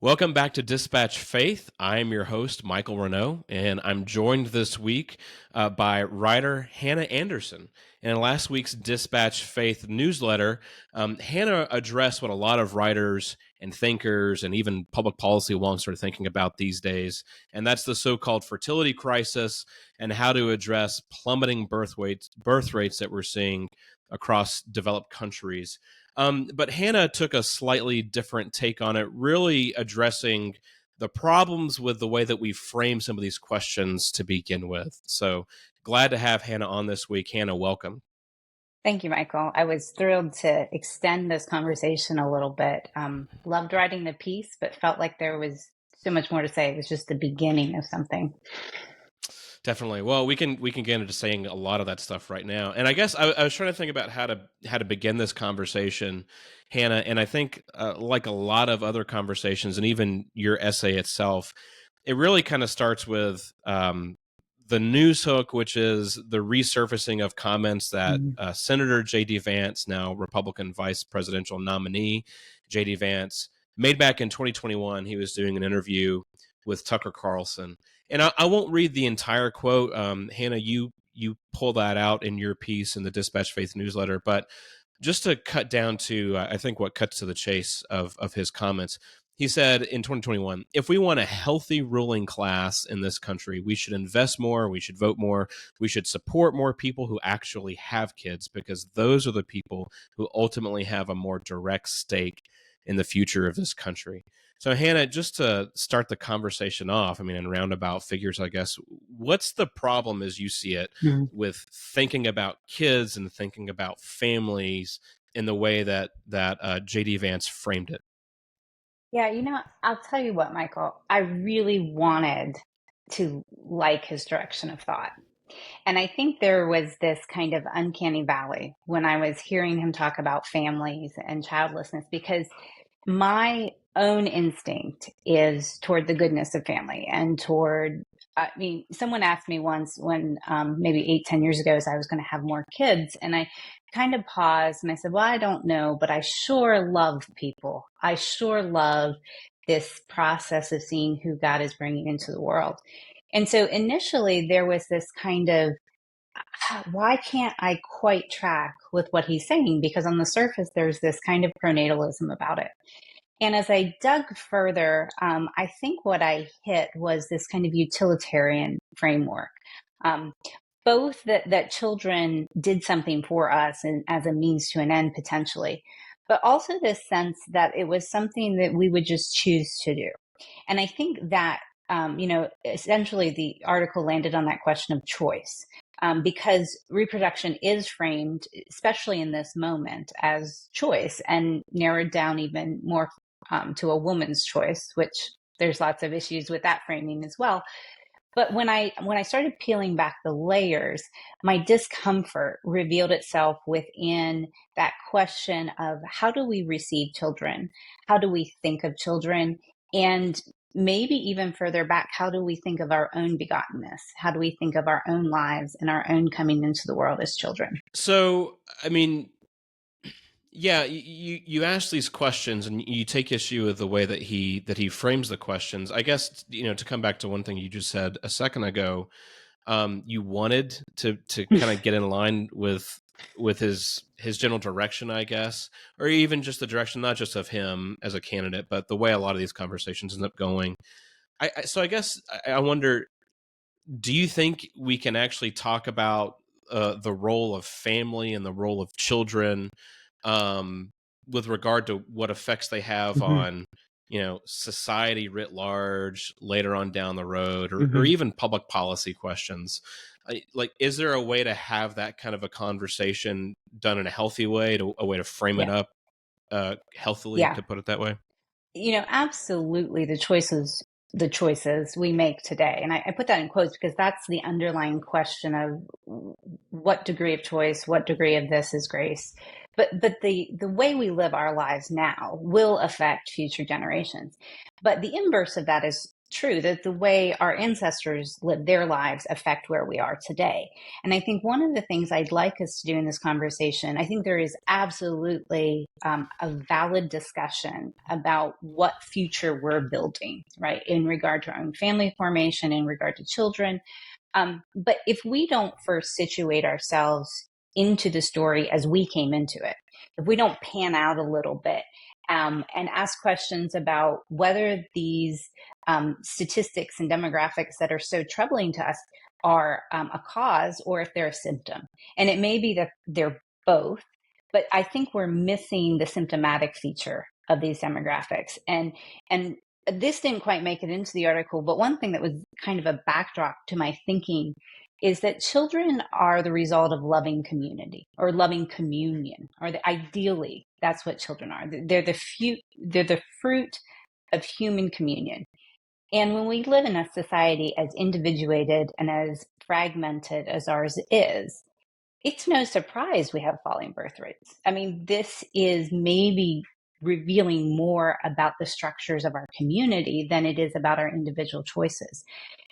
Welcome back to Dispatch Faith. I am your host, Michael Renault, and I'm joined this week by writer Hannah Anderson. And in last week's Dispatch Faith newsletter, Hannah addressed what a lot of writers and thinkers and even public policy wonks are thinking about these days, and that's the so-called fertility crisis and how to address plummeting birth rates that we're seeing across developed countries. But Hannah took a slightly different take on it, really addressing the problems with the way that we frame some of these questions to begin with. So glad to have Hannah on this week. Hannah, welcome. Thank you, Michael. I was thrilled to extend this conversation a little bit. Loved writing the piece, but felt like there was so much more to say. It was just the beginning of something. Definitely. Well, we can get into saying a lot of that stuff right now. And I guess I was trying to think about how to begin this conversation, Hannah. And I think, like a lot of other conversations, and even your essay itself, it really kind of starts with the news hook, which is the resurfacing of comments that Senator J.D. Vance, now Republican vice presidential nominee J.D. Vance, made back in 2021. He was doing an interview with Tucker Carlson. And I won't read the entire quote. Hannah, you pull that out in your piece in the Dispatch Faith newsletter. But just to cut down to, I think, what cuts to the chase of his comments, he said in 2021, if we want a healthy ruling class in this country, we should invest more, we should vote more, we should support more people who actually have kids, because those are the people who ultimately have a more direct stake in the future of this country. So, Hannah, just to start the conversation off, I mean, in roundabout figures, I guess, what's the problem as you see it with thinking about kids and thinking about families in the way that J.D. Vance framed it? Yeah, I'll tell you what, Michael, I really wanted to like his direction of thought. And I think there was this kind of uncanny valley when I was hearing him talk about families and childlessness, because my own instinct is toward the goodness of family and toward, someone asked me once when maybe 8-10 years ago, as I was going to have more kids. And I kind of paused and I said, well, I don't know, but I sure love people. I sure love this process of seeing who God is bringing into the world. And so initially there was this kind of, why can't I quite track with what he's saying? Because on the surface, there's this kind of pronatalism about it. And as I dug further, I think what I hit was this kind of utilitarian framework. Both that children did something for us and as a means to an end potentially, but also this sense that it was something that we would just choose to do. And I think that, essentially the article landed on that question of choice. Because reproduction is framed, especially in this moment, as choice and narrowed down even more to a woman's choice, which there's lots of issues with that framing as well. But when I started peeling back the layers, my discomfort revealed itself within that question of how do we receive children? How do we think of children? And maybe even further back, how do we think of our own begottenness? How do we think of our own lives and our own coming into the world as children? So, I mean, yeah, you ask these questions and you take issue with the way that he frames the questions. I guess, to come back to one thing you just said a second ago, you wanted to kind of get in line with his general direction, I guess, or even just the direction, not just of him as a candidate, but the way a lot of these conversations end up going. So I guess I wonder, do you think we can actually talk about the role of family and the role of children, um, with regard to what effects they have on, society writ large later on down the road, or even public policy questions? Like, is there a way to have that kind of a conversation done in a healthy way, a way to frame it up healthily, Yeah. to put it that way? Absolutely the choices we make today. And I put that in quotes because that's the underlying question of what degree of choice, what degree of this is grace. But the way we live our lives now will affect future generations. But the inverse of that is true that the way our ancestors lived their lives affect where we are today. And I think one of the things I'd like us to do in this conversation, I think there is absolutely a valid discussion about what future we're building, right, in regard to our own family formation, in regard to children. But if we don't first situate ourselves into the story as we came into it, if we don't pan out a little bit and ask questions about whether these statistics and demographics that are so troubling to us are a cause or if they're a symptom. And it may be that they're both, but I think we're missing the symptomatic feature of these demographics. And this didn't quite make it into the article, but one thing that was kind of a backdrop to my thinking is that children are the result of loving community or loving communion, or ideally that's what children are. They're the fruit of human communion. And when we live in a society as individuated and as fragmented as ours is, it's no surprise we have falling birth rates. I mean, this is maybe revealing more about the structures of our community than it is about our individual choices.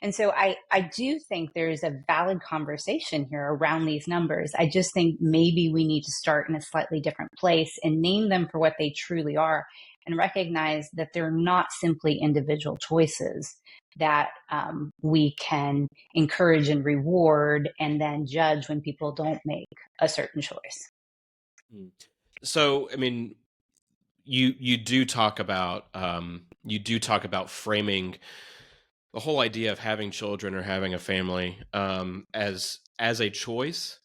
And so I do think there is a valid conversation here around these numbers. I just think maybe we need to start in a slightly different place and name them for what they truly are and recognize that they're not simply individual choices that we can encourage and reward and then judge when people don't make a certain choice. So, I mean, you do talk about framing the whole idea of having children or having a family as a choice,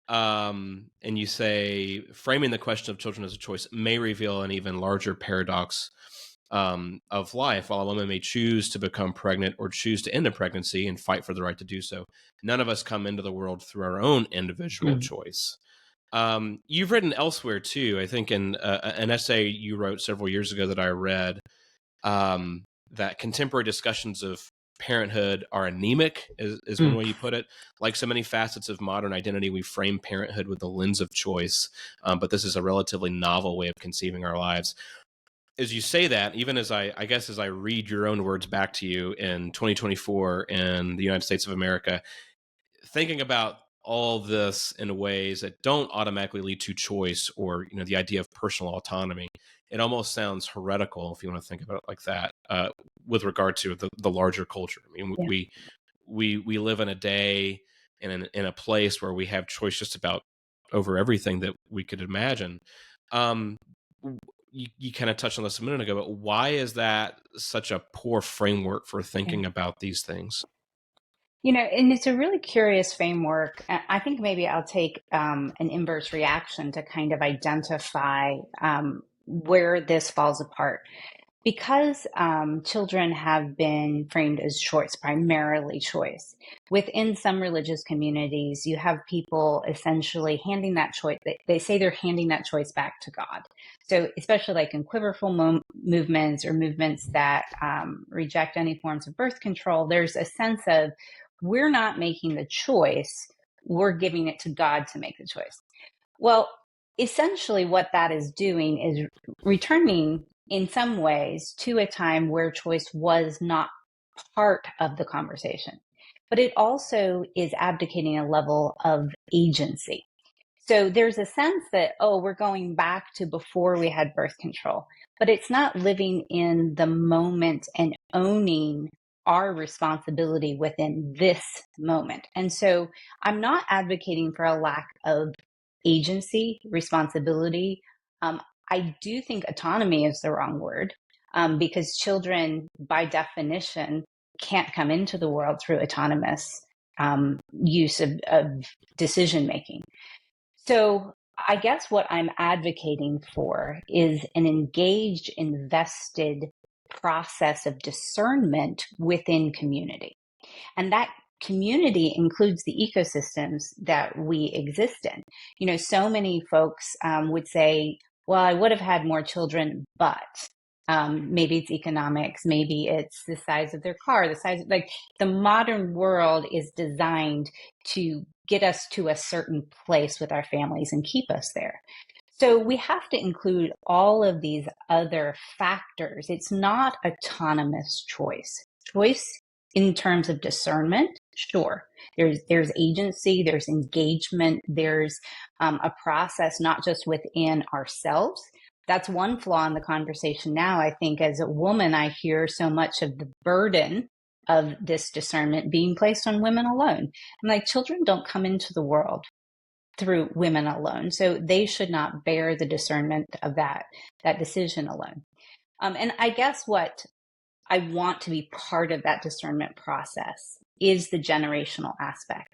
and you say framing the question of children as a choice may reveal an even larger paradox of life. While a woman may choose to become pregnant or choose to end a pregnancy and fight for the right to do so, none of us come into the world through our own individual choice. You've written elsewhere too, I think in an essay you wrote several years ago that I read, that contemporary discussions of parenthood are anemic, is one way you put it. Like so many facets of modern identity, we frame parenthood with the lens of choice, but this is a relatively novel way of conceiving our lives. As you say that, even as I guess as I read your own words back to you in 2024 in the United States of America, thinking about all this in ways that don't automatically lead to choice or the idea of personal autonomy, it almost sounds heretical if you want to think about it like that, with regard to the larger culture. I mean, Yeah. we live in a day and in a place where we have choice just about over everything that we could imagine. You kind of touched on this a minute ago, but why is that such a poor framework for thinking about these things? And it's a really curious framework. I think maybe I'll take an inverse reaction to kind of identify where this falls apart. Because children have been framed as choice, primarily choice, within some religious communities, you have people essentially handing that choice. They say they're handing that choice back to God. So especially like in Quiverfull movements or movements that reject any forms of birth control, there's a sense of we're not making the choice, we're giving it to God to make the choice. Well, essentially what that is doing is returning in some ways to a time where choice was not part of the conversation. But it also is abdicating a level of agency. So there's a sense that, oh, we're going back to before we had birth control, but it's not living in the moment and owning our responsibility within this moment. And so I'm not advocating for a lack of agency, responsibility. I do think autonomy is the wrong word, because children, by definition, can't come into the world through autonomous use of decision making. So I guess what I'm advocating for is an engaged, invested process of discernment within community. And that community includes the ecosystems that we exist in. So many folks would say, well, I would have had more children, but maybe it's economics, maybe it's the size of their car, like the modern world is designed to get us to a certain place with our families and keep us there. So we have to include all of these other factors. It's not autonomous choice. Choice in terms of discernment, sure. There's agency, there's engagement, there's a process not just within ourselves. That's one flaw in the conversation now. I think as a woman, I hear so much of the burden of this discernment being placed on women alone. I'm like, children don't come into the world through women alone, so they should not bear the discernment of that decision alone. And I guess what I want to be part of that discernment process is the generational aspect,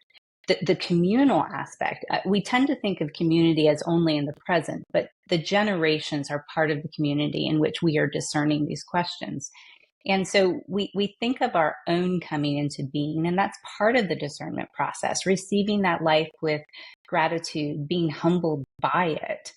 the communal aspect. We tend to think of community as only in the present, but the generations are part of the community in which we are discerning these questions. And so we think of our own coming into being, and that's part of the discernment process, receiving that life with gratitude, being humbled by it.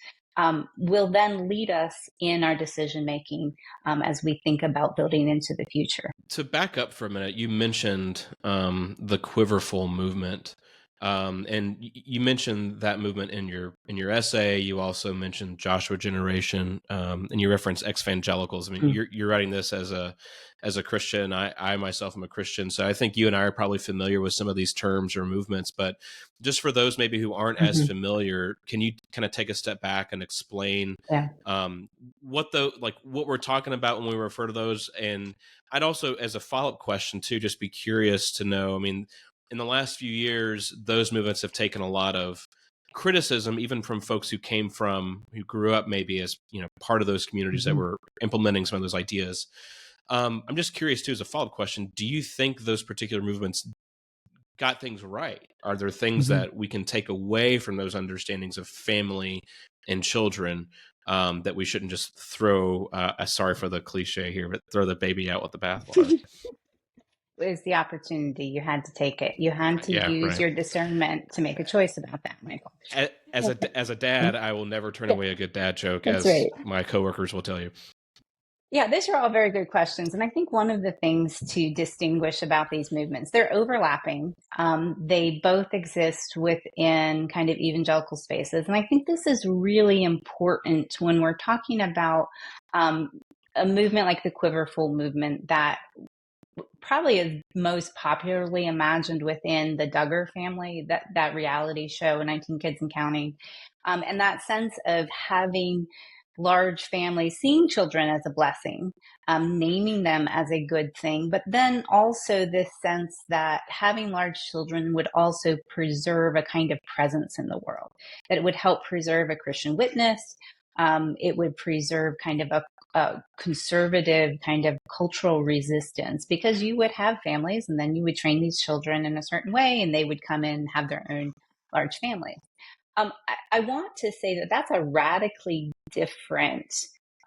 Will then lead us in our decision making as we think about building into the future. To back up for a minute, you mentioned the Quiverfull movement, and you mentioned that movement in your essay. You also mentioned Joshua Generation, and you referenced evangelicals. I mean, you're writing this as a Christian. I myself am a Christian, so I think you and I are probably familiar with some of these terms or movements. But just for those maybe who aren't as familiar, can you kind of take a step back and explain Yeah. what we're talking about when we refer to those? And I'd also, as a follow-up question too, just be curious to know, I mean, in the last few years, those movements have taken a lot of criticism, even from folks who grew up maybe as, part of those communities that were implementing some of those ideas. I'm just curious too, as a follow-up question, do you think those particular movements got things right? Are there things that we can take away from those understandings of family and children that we shouldn't just throw, sorry for the cliche here, but throw the baby out with the bathwater? Is the opportunity, you had to take it. You had to Yeah, use right. your discernment to make a choice about that, Michael. As a dad, I will never turn away a good dad joke, That's as right. my coworkers will tell you. Yeah, these are all very good questions. And I think one of the things to distinguish about these movements, they're overlapping. They both exist within kind of evangelical spaces. And I think this is really important when we're talking about a movement like the Quiverfull movement that probably is most popularly imagined within the Duggar family, that reality show, 19 Kids and Counting. And that sense of having large families, seeing children as a blessing, naming them as a good thing, but then also this sense that having large children would also preserve a kind of presence in the world, that it would help preserve a Christian witness. It would preserve kind of a conservative kind of cultural resistance, because you would have families and then you would train these children in a certain way and they would come in and have their own large families. I want to say that that's a radically different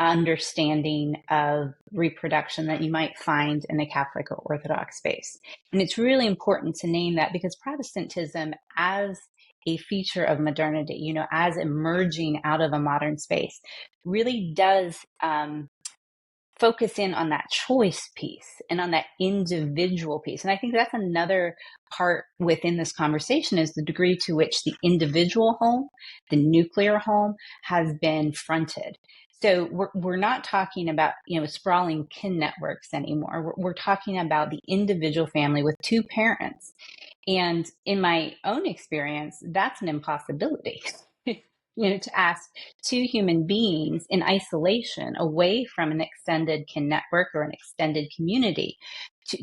understanding of reproduction that you might find in a Catholic or Orthodox space. And it's really important to name that, because Protestantism, as a feature of modernity, as emerging out of a modern space, really does focus in on that choice piece and on that individual piece. And I think that's another part within this conversation, is the degree to which the individual home, the nuclear home, has been fronted. So we're not talking about, sprawling kin networks anymore. We're talking about the individual family with two parents. And in my own experience, that's an impossibility. To ask two human beings in isolation, away from an extended kin network or an extended community,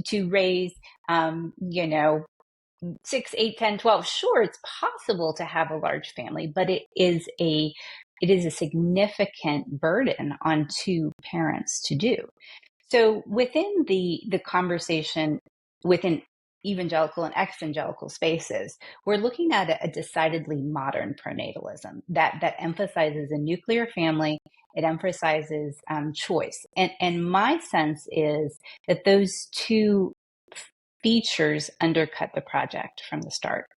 to raise, 6, 8, 10, 12. Sure, it's possible to have a large family, but it is a significant burden on two parents to do. So within the conversation within evangelical and exvangelical spaces, we're looking at a decidedly modern pronatalism that emphasizes a nuclear family. It emphasizes choice. And my sense is that those two features undercut the project from the start.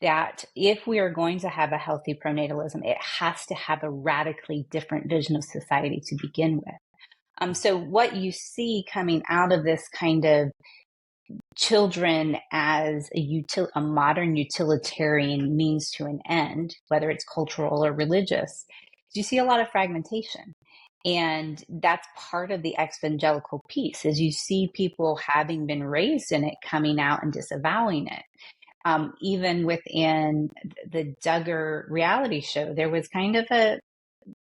That if we are going to have a healthy pronatalism, it has to have a radically different vision of society to begin with. So what you see coming out of this kind of children as a modern utilitarian means to an end, whether it's cultural or religious, you see a lot of fragmentation. And that's part of the evangelical piece, is you see people having been raised in it coming out and disavowing it. Even within the Duggar reality show, there was kind of a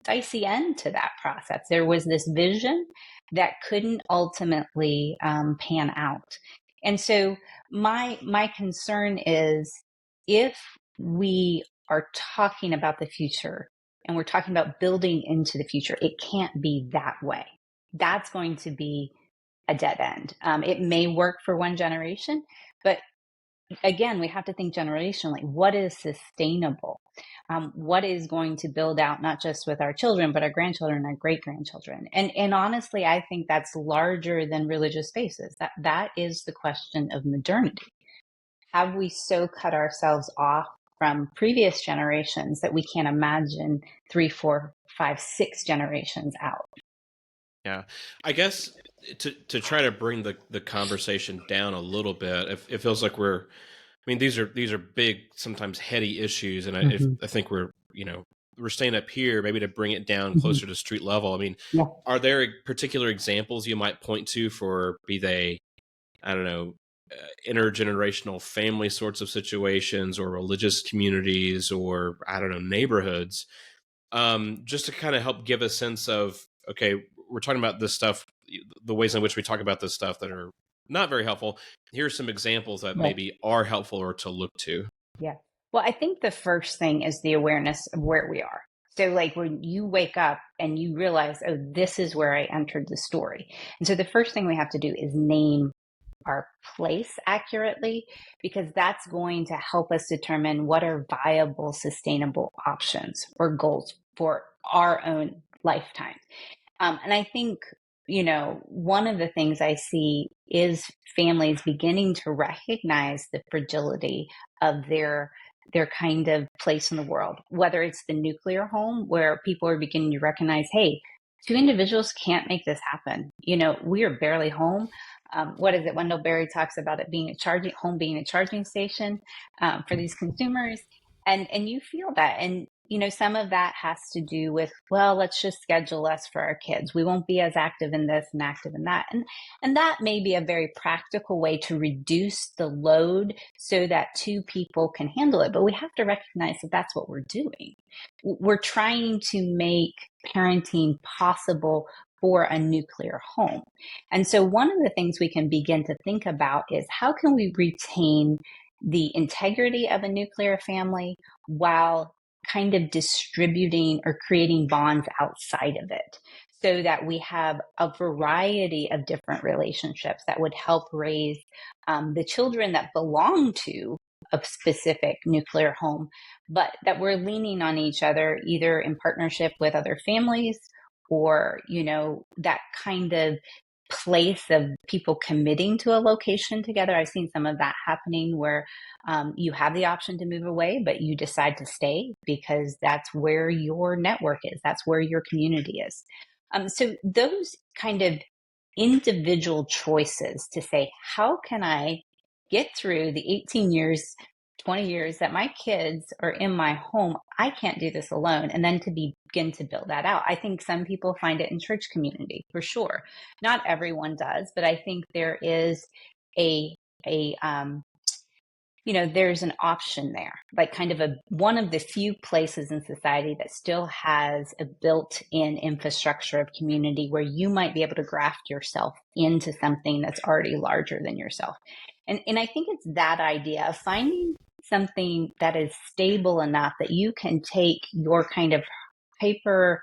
dicey end to that process. There was this vision that couldn't ultimately pan out. And so my concern is, if we are talking about the future and we're talking about building into the future, it can't be that way. That's going to be a dead end. It may work for one generation, but again, we have to think generationally. What is sustainable? What is going to build out not just with our children, but our grandchildren and our great grandchildren? And honestly, I think that's larger than religious spaces. That is the question of modernity. Have we so cut ourselves off from previous generations that we can't imagine 3, 4, 5, 6 generations out? Yeah, I guess to try to bring the conversation down a little bit, it feels like we're. I mean, these are big, sometimes heady issues, and Mm-hmm. I think we're staying up here maybe to bring it down Mm-hmm. closer to street level. I mean, Yeah. are there particular examples you might point to for, be they, I don't know, intergenerational family sorts of situations, or religious communities, or I don't know, neighborhoods, just to kind of help give a sense of, okay, we're talking about this stuff, the ways in which we talk about this stuff that are not very helpful. Here's some examples that Right. maybe are helpful or to look to. Yeah. Well, I think the first thing is the awareness of where we are. So, like, when you wake up and you realize, oh, this is where I entered the story. And so, the first thing we have to do is name our place accurately, because that's going to help us determine what are viable, sustainable options or goals for our own lifetime. And I think, one of the things I see is families beginning to recognize the fragility of their kind of place in the world, whether it's the nuclear home, where people are beginning to recognize, hey, two individuals can't make this happen. We are barely home. What is it? Wendell Berry talks about it being being a charging station for these consumers. And you feel that. And some of that has to do with, well, let's just schedule less for our kids. We won't be as active in this and active in that. And that may be a very practical way to reduce the load so that two people can handle it. But we have to recognize that that's what we're doing. We're trying to make parenting possible for a nuclear home. And so one of the things we can begin to think about is, how can we retain the integrity of a nuclear family while kind of distributing or creating bonds outside of it, so that we have a variety of different relationships that would help raise the children that belong to a specific nuclear home, but that we're leaning on each other, either in partnership with other families, or that kind of place of people committing to a location together. I've seen some of that happening where you have the option to move away, but you decide to stay because that's where your network is, that's where your community is. So those kind of individual choices to say, how can I get through the 18 years, 20 years that my kids are in my home? I can't do this alone. And then to begin to build that out. I think some people find it in church community, for sure. Not everyone does, but I think there is a there's an option there, like kind of one of the few places in society that still has a built-in infrastructure of community where you might be able to graft yourself into something that's already larger than yourself. And I think it's that idea of finding something that is stable enough that you can take your kind of hyper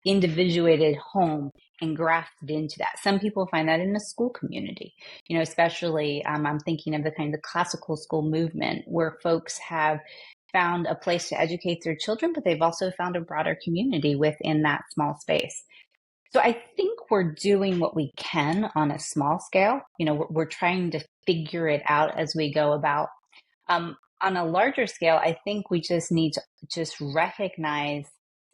individuated home and grafted into that. Some people find that in a school community, especially I'm thinking of the kind of classical school movement, where folks have found a place to educate their children, but they've also found a broader community within that small space. So I think we're doing what we can on a small scale. We're trying to figure it out as we go about. On a larger scale, I think we just need to just recognize,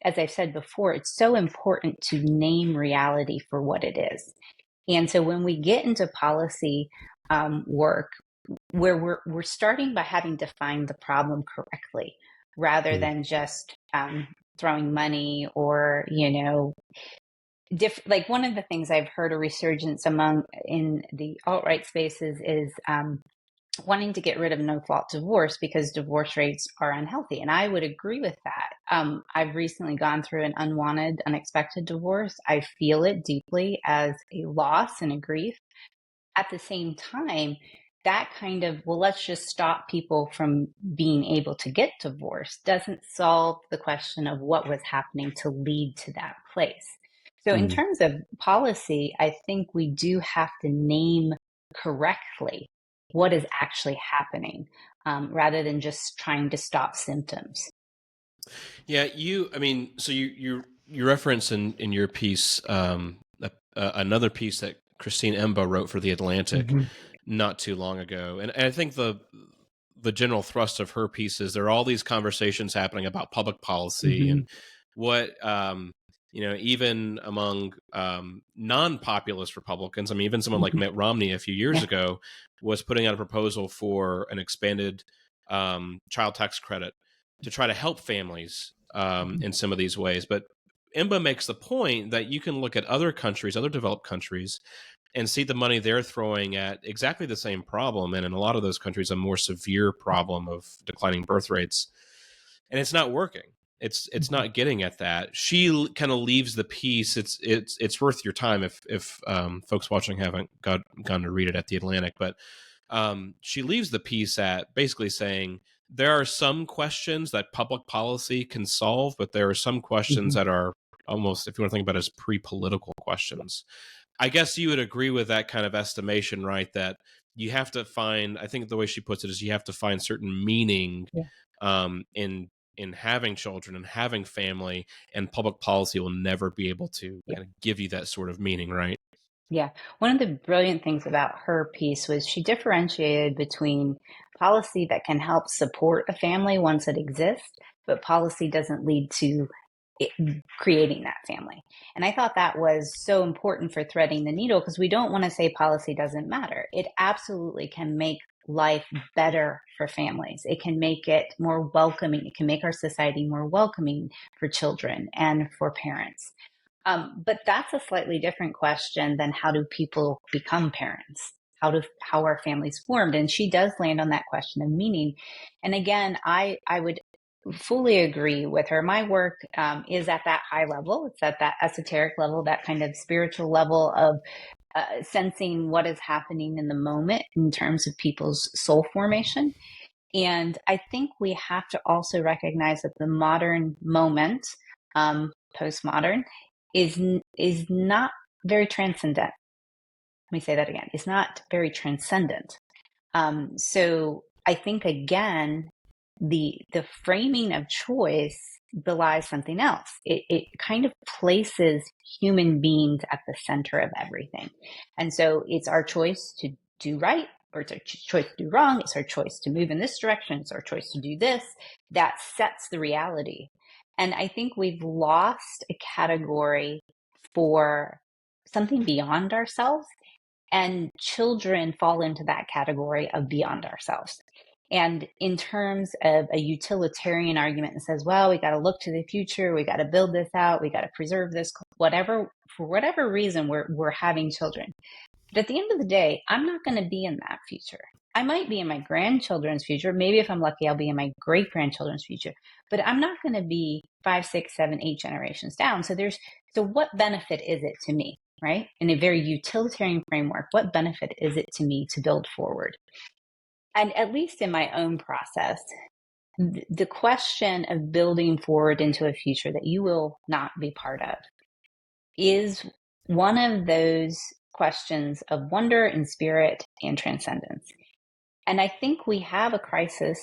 as I've said before, it's so important to name reality for what it is. And so when we get into policy work, where we're starting by having defined the problem correctly, rather than just throwing money or like one of the things I've heard a resurgence among in the alt-right spaces is wanting to get rid of no-fault divorce because divorce rates are unhealthy. And I would agree with that. I've recently gone through an unwanted, unexpected divorce. I feel it deeply as a loss and a grief. At the same time, that kind of, well, let's just stop people from being able to get divorced doesn't solve the question of what was happening to lead to that place. So, in Mm. terms of policy, I think we do have to name correctly what is actually happening, rather than just trying to stop symptoms. Yeah, I mean, so you reference in your piece another piece that Christine Emba wrote for the Atlantic Mm-hmm. not too long ago, and I think the general thrust of her piece is there are all these conversations happening about public policy Mm-hmm. and what even among non-populist Republicans. I mean, even someone like Mm-hmm. Mitt Romney a few years Yeah. ago was putting out a proposal for an expanded child tax credit to try to help families Mm-hmm. in some of these ways. But Imba makes the point that you can look at other countries, other developed countries, and see the money they're throwing at exactly the same problem, and in a lot of those countries, a more severe problem of declining birth rates, and it's not working. It's Mm-hmm. not getting at that. She kind of leaves the piece. It's worth your time if folks watching haven't gone to read it at the Atlantic, but she leaves the piece at basically saying there are some questions that public policy can solve, but there are some questions Mm-hmm. that are almost, if you want to think about it, as pre-political questions. I guess you would agree with that kind of estimation, right? That you have to find. I think the way she puts it is you have to find certain meaning Yeah. in having children and having family, and public policy will never be able to Yeah. kind of give you that sort of meaning, right? Yeah. One of the brilliant things about her piece was she differentiated between policy that can help support a family once it exists, but policy doesn't lead to it, creating that family. And I thought that was so important for threading the needle because we don't want to say policy doesn't matter. It absolutely can make life better for families. It can make it more welcoming. It can make our society more welcoming for children and for parents. But that's a slightly different question than how do people become parents? How are families formed? And she does land on that question of meaning. And again, I would fully agree with her. My work is at that high level. It's at that esoteric level, that kind of spiritual level of sensing what is happening in the moment in terms of people's soul formation. And I think we have to also recognize that the modern moment, postmodern, is not very transcendent. Let me say that again. It's not very transcendent. So I think again, the framing of choice belies something else. It kind of places human beings at the center of everything, and so it's our choice to do right or it's our choice to do wrong. It's our choice to move in this direction. It's our choice to do this. That sets the reality, and I think we've lost a category for something beyond ourselves, and children fall into that category of beyond ourselves. And in terms of a utilitarian argument that says, well, we got to look to the future, we got to build this out, we got to preserve this, whatever, for whatever reason, we're having children. But at the end of the day, I'm not going to be in that future. I might be in my grandchildren's future. Maybe if I'm lucky, I'll be in my great grandchildren's future. But I'm not going to be 5, 6, 7, 8 generations down. So what benefit is it to me, right? In a very utilitarian framework, what benefit is it to me to build forward? And at least in my own process, the question of building forward into a future that you will not be part of is one of those questions of wonder and spirit and transcendence. And I think we have a crisis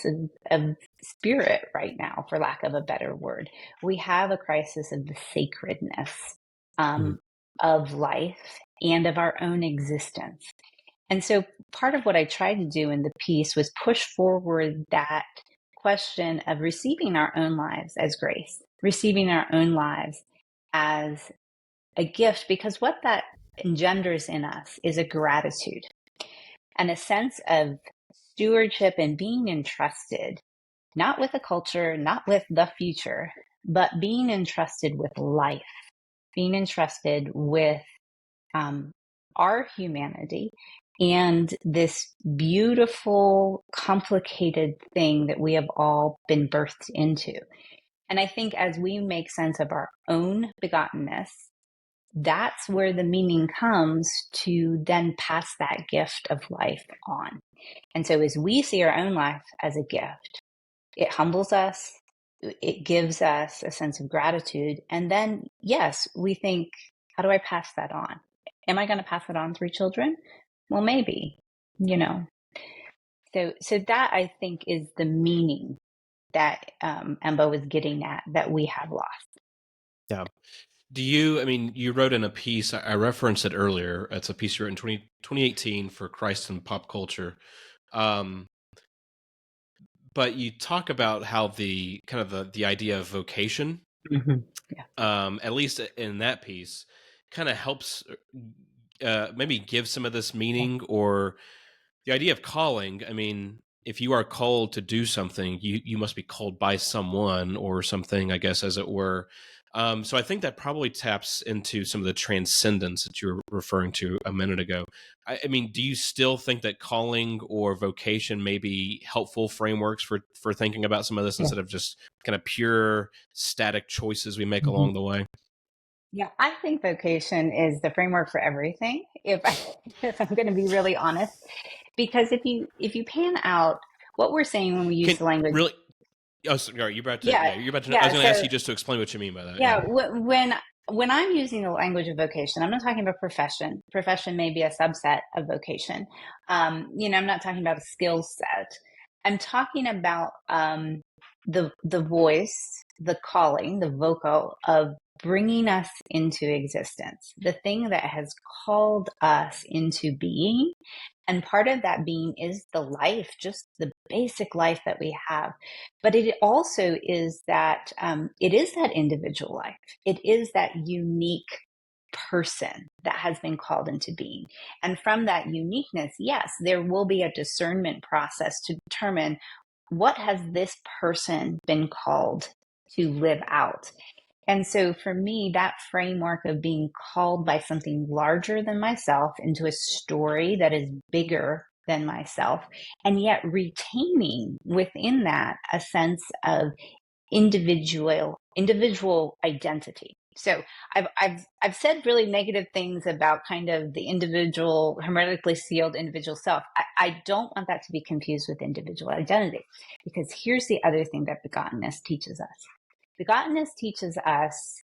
of spirit right now, for lack of a better word. We have a crisis of the sacredness Mhm. um, of life and of our own existence. And so part of what I tried to do in the piece was push forward that question of receiving our own lives as grace, receiving our own lives as a gift, because what that engenders in us is a gratitude and a sense of stewardship and being entrusted, not with a culture, not with the future, but being entrusted with life. being entrusted with um, our humanity and this beautiful, complicated thing that we have all been birthed into. And I think as we make sense of our own begottenness, that's where the meaning comes to then pass that gift of life on. And so as we see our own life as a gift, it humbles us, it gives us a sense of gratitude. And then, yes, we think, how do I pass that on? Am I going to pass it on through children? Well, maybe, you know. So that I think is the meaning that Embo was getting at that we have lost. Yeah. Do you, I mean, you wrote in a piece, I referenced it earlier. It's a piece you wrote in 2018 for Christ and Pop Culture. Um, but you talk about how the kind of the idea of vocation, Mm-hmm. Yeah. at least in that piece, kind of helps maybe give some of this Yeah. meaning, or the idea of calling. I mean, if you are called to do something, you must be called by someone or something, I guess, as it were. So I think that probably taps into some of the transcendence that you were referring to a minute ago. I mean, do you still think that calling or vocation may be helpful frameworks for thinking about some of this Yeah. instead of just kind of pure static choices we make Mm-hmm. along the way? Yeah, I think vocation is the framework for everything. If I'm going to be really honest, because if you pan out what we're saying when we use Can the language, really? Oh, sorry. You're about to. yeah, Yeah, you're about to. I was yeah. going to ask So you just to explain what you mean by that. Yeah. yeah, when I'm using the language of vocation, I'm not talking about profession. Profession may be a subset of vocation. I'm not talking about a skill set. I'm talking about the voice, the calling, the vocal of bringing us into existence, the thing that has called us into being. And part of that being is the life, just the basic life that we have. But it also is that it is that individual life. It is that unique person that has been called into being. And from that uniqueness, yes, there will be a discernment process to determine what has this person been called to live out. And so for me, that framework of being called by something larger than myself into a story that is bigger than myself, and yet retaining within that a sense of individual identity. So I've said really negative things about kind of the individual, hermetically sealed individual self. I don't want that to be confused with individual identity, because here's the other thing that begottenness teaches us. Begottenness teaches us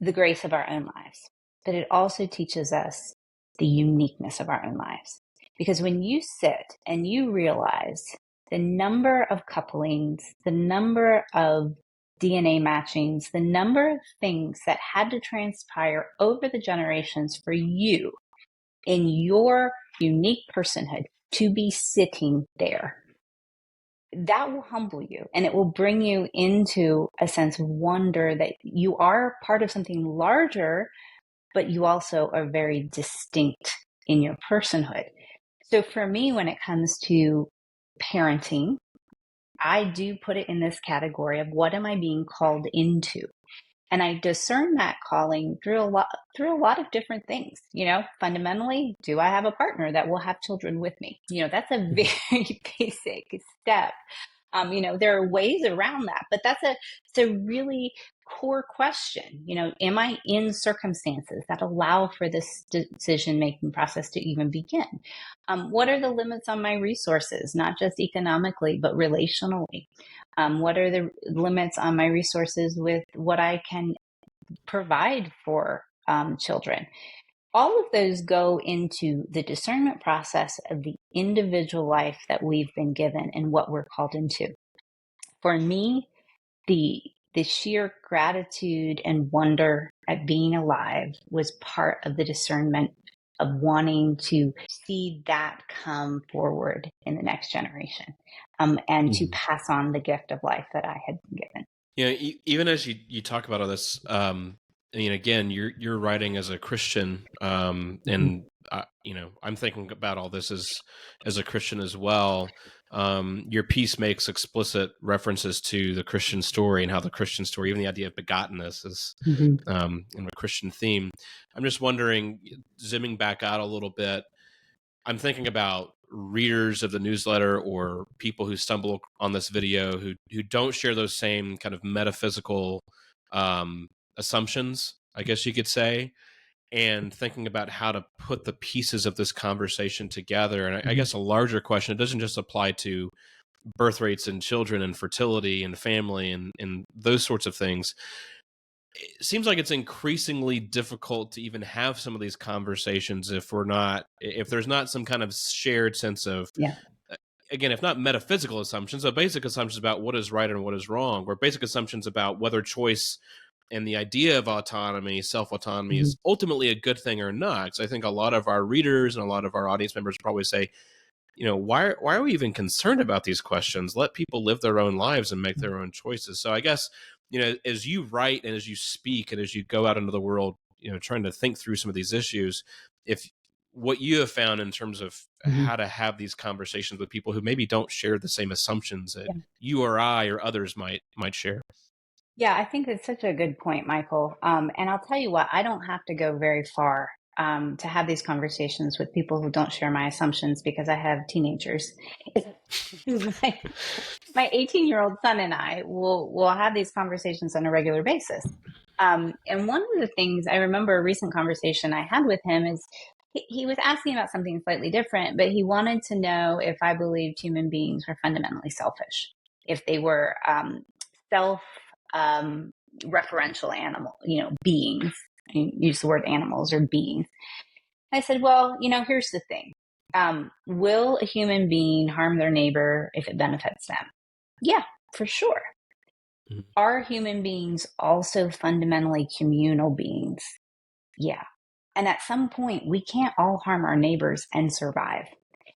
the grace of our own lives, but it also teaches us the uniqueness of our own lives. Because when you sit and you realize the number of couplings, the number of DNA matchings, the number of things that had to transpire over the generations for you in your unique personhood to be sitting there, that will humble you, and it will bring you into a sense of wonder that you are part of something larger, but you also are very distinct in your personhood. So for me, when it comes to parenting, I do put it in this category of what am I being called into? And I discern that calling through a lot of different things. Fundamentally, do I have a partner that will have children with me? That's a Mhm. very basic step. There are ways around that, but it's a really core question. Am I in circumstances that allow for this decision-making process to even begin? What are the limits on my resources, not just economically, but relationally? What are the limits on my resources with what I can provide for children? All of those go into the discernment process of the individual life that we've been given and what we're called into. For me, the sheer gratitude and wonder at being alive was part of the discernment of wanting to see that come forward in the next generation, and to Mhm. pass on the gift of life that I had been given. Even as you talk about all this, I mean, again, you're writing as a Christian, Mhm. and I'm thinking about all this as a Christian as well. Your piece makes explicit references to the Christian story and how the Christian story, even the idea of begottenness, is Mhm. a Christian theme. I'm just wondering, zooming back out a little bit, I'm thinking about readers of the newsletter or people who stumble on this video who don't share those same kind of metaphysical um, assumptions, I guess you could say, and thinking about how to put the pieces of this conversation together. And I Mhm. guess a larger question, it doesn't just apply to birth rates and children and fertility and family and those sorts of things. It seems like it's increasingly difficult to even have some of these conversations if there's not some kind of shared sense of, Yeah. uh, again, if not metaphysical assumptions, so basic assumptions about what is right and what is wrong, or basic assumptions about whether choice and the idea of autonomy, self autonomy, Mhm. is ultimately a good thing or not. So I think a lot of our readers and a lot of our audience members probably say, why are we even concerned about these questions? Let people live their own lives and make their own choices. So I guess, as you write and as you speak and as you go out into the world, trying to think through some of these issues, if what you have found in terms of Mhm. how to have these conversations with people who maybe don't share the same assumptions that Yeah. you or I or others might share. Yeah, I think that's such a good point, Michael. And I'll tell you what, I don't have to go very far to have these conversations with people who don't share my assumptions because I have teenagers. my my 18-year-old son and I will have these conversations on a regular basis. And one of the things I remember a recent conversation I had with him is he was asking about something slightly different, but he wanted to know if I believed human beings were fundamentally selfish, if they were self um, referential animal, beings. I use the word animals or beings. I said, well, here's the thing. Will a human being harm their neighbor if it benefits them? Yeah, for sure. Mhm. Are human beings also fundamentally communal beings? Yeah. And at some point, we can't all harm our neighbors and survive.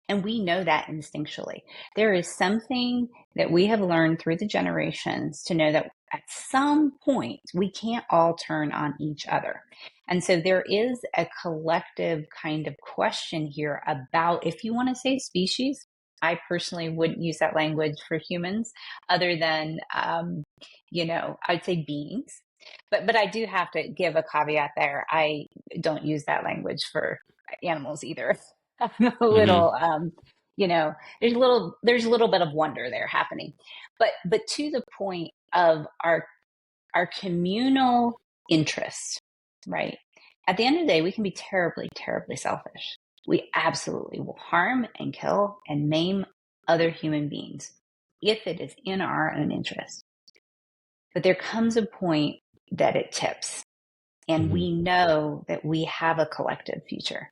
And we know that instinctually. There is something that we have learned through the generations to know that at some point we can't all turn on each other. And so there is a collective kind of question here about, if you want to say species, I personally wouldn't use that language for humans other than, I'd say beings. But I do have to give a caveat there. I don't use that language for animals either. I'm a Mhm. little, you know, there's a little bit of wonder there happening. But to the point of our communal interests, right? At the end of the day, we can be terribly, terribly selfish. We absolutely will harm and kill and maim other human beings if it is in our own interest. But there comes a point that it tips, and Mhm. we know that we have a collective future.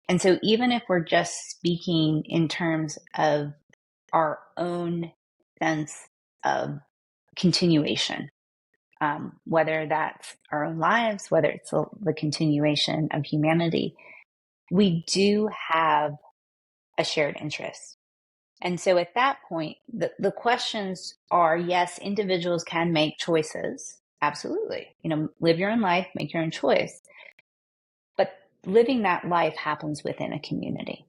And so, even if we're just speaking in terms of our own sense of continuation, whether that's our own lives, whether it's the continuation of humanity, we do have a shared interest. And so at that point, the questions are, yes, individuals can make choices. Absolutely. Live your own life, make your own choice. But living that life happens within a community.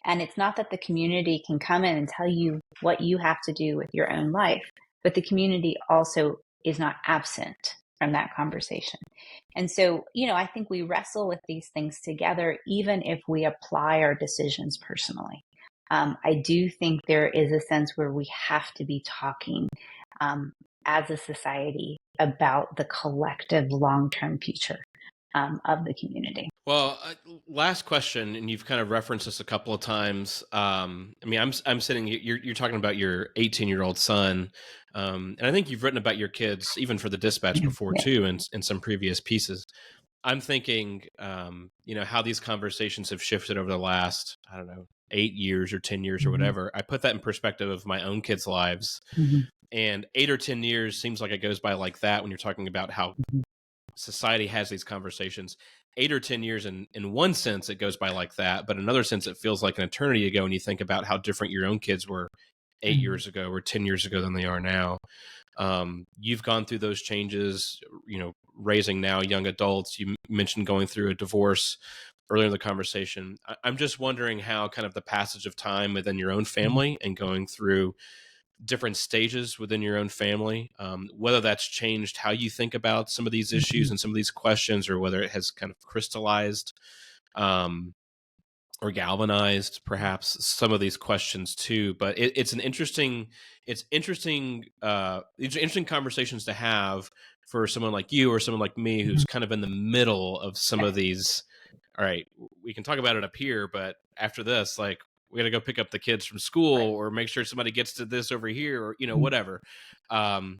And it's not that the community can come in and tell you what you have to do with your own life, but the community also is not absent from that conversation. And so, I think we wrestle with these things together, even if we apply our decisions personally. I do think there is a sense where we have to be talking as a society about the collective long term future of the community. Well, last question, and you've kind of referenced this a couple of times. I mean, I'm sitting. You're talking about your 18-year-old son, and I think you've written about your kids even for the Dispatch before Yeah. too, in some previous pieces. I'm thinking, how these conversations have shifted over the last, I don't know, 8 years or 10 years or Mhm. whatever. I put that in perspective of my own kids' lives, Mhm. and 8 or 10 years seems like it goes by like that when you're talking about how Mhm. society has these conversations. 8 or 10 years, in one sense, it goes by like that, but in another sense, it feels like an eternity ago when you think about how different your own kids were eight Mhm. years ago or 10 years ago than they are now. You've gone through those changes, raising now young adults. You mentioned going through a divorce. earlier in the conversation. I'm just wondering how kind of the passage of time within your own Mhm. family and going through different stages within your own family, whether that's changed how you think about some of these issues Mhm. and some of these questions, or whether it has kind of crystallized, um, or galvanized perhaps some of these questions too. But it's an interesting, these are interesting conversations to have for someone like you or someone like me Mhm. who's kind of in the middle of some of Yes. these. All right, we can talk about it up here, but after this, like, we got to go pick up the kids from school Right. or make sure somebody gets to this over here, or Mhm. whatever.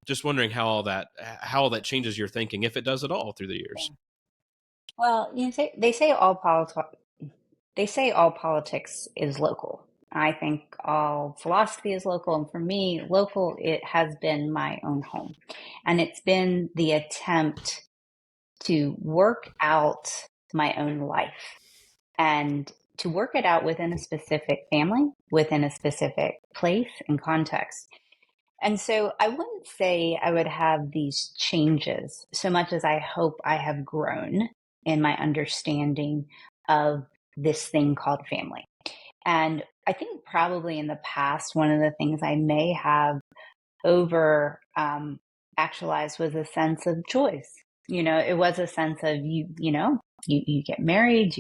Just wondering how all that changes your thinking, if it does at all, through the Yeah. years. Well, they say all politics is local. I think all philosophy is local, and for me, local it has been my own home, and it's been the attempt to work out my own life and to work it out within a specific family, within a specific place and context. And so I wouldn't say I would have these changes so much as I hope I have grown in my understanding of this thing called family. And I think probably in the past, one of the things I may have over actualized was a sense of choice. It was a sense of you get married,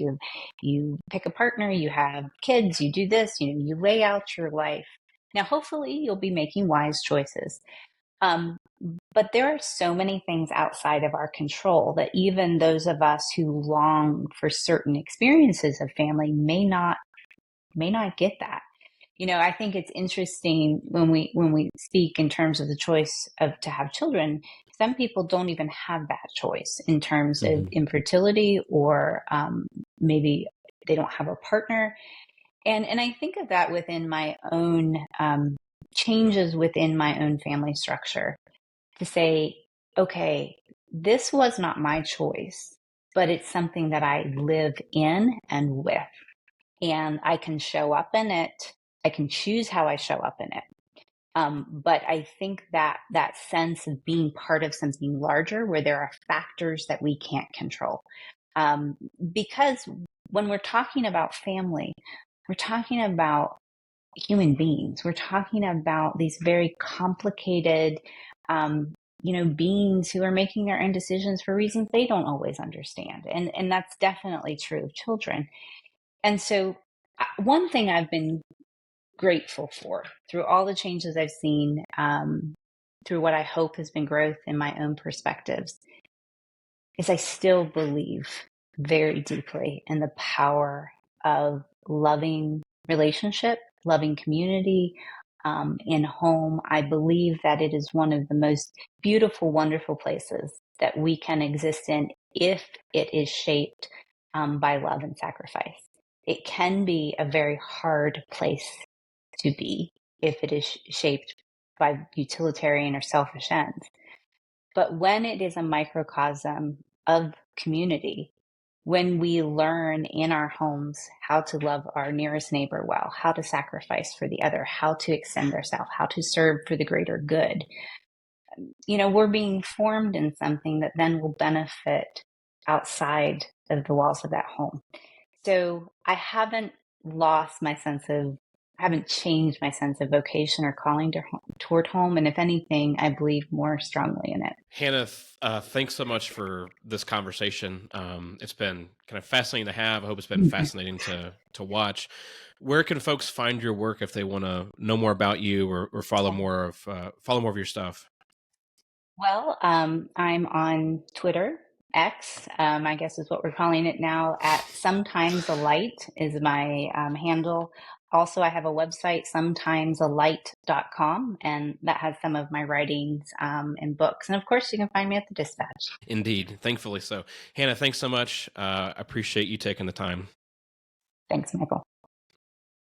you pick a partner, you have kids, you do this, you lay out your life. Now, hopefully, you'll be making wise choices. Um, but there are so many things outside of our control that even those of us who long for certain experiences of family may not get that. I think it's interesting when we speak in terms of the choice of to have children. Some people don't even have that choice in terms of Hmm. infertility, or maybe they don't have a partner. And I think of that within my own changes within my own family structure to say, okay, this was not my choice, but it's something that I live in and with, and I can show up in it. I can choose how I show up in it. But I think that that sense of being part of something larger where there are factors that we can't control. Um, because when we're talking about family, we're talking about human beings. We're talking about these very complicated, beings who are making their own decisions for reasons they don't always understand. And that's definitely true of children. And so, one thing I've been grateful for through all the changes I've seen, through what I hope has been growth in my own perspectives, is I still believe very deeply in the power of loving relationship, loving community, in home. I believe that it is one of the most beautiful, wonderful places that we can exist in if it is shaped by love and sacrifice. It can be a very hard place to be if it is shaped by utilitarian or selfish ends. But when it is a microcosm of community, when we learn in our homes how to love our nearest neighbor well, how to sacrifice for the other, how to extend ourselves, how to serve for the greater good, we're being formed in something that then will benefit outside of the walls of that home. So I haven't lost my sense of, I haven't changed my sense of vocation or calling toward home. And if anything, I believe more strongly in it. Hannah, thanks so much for this conversation. It's been kind of fascinating to have. I hope it's been fascinating to watch. Where can folks find your work if they want to know more about you, or follow more of your stuff? Well, I'm on Twitter, X, I guess is what we're calling it now, at Sometimes a Light is my handle. Also, I have a website, sometimesalight.com, and that has some of my writings and books. And of course, you can find me at the Dispatch. Indeed, thankfully so. Hannah, thanks so much. I appreciate you taking the time. Thanks, Michael.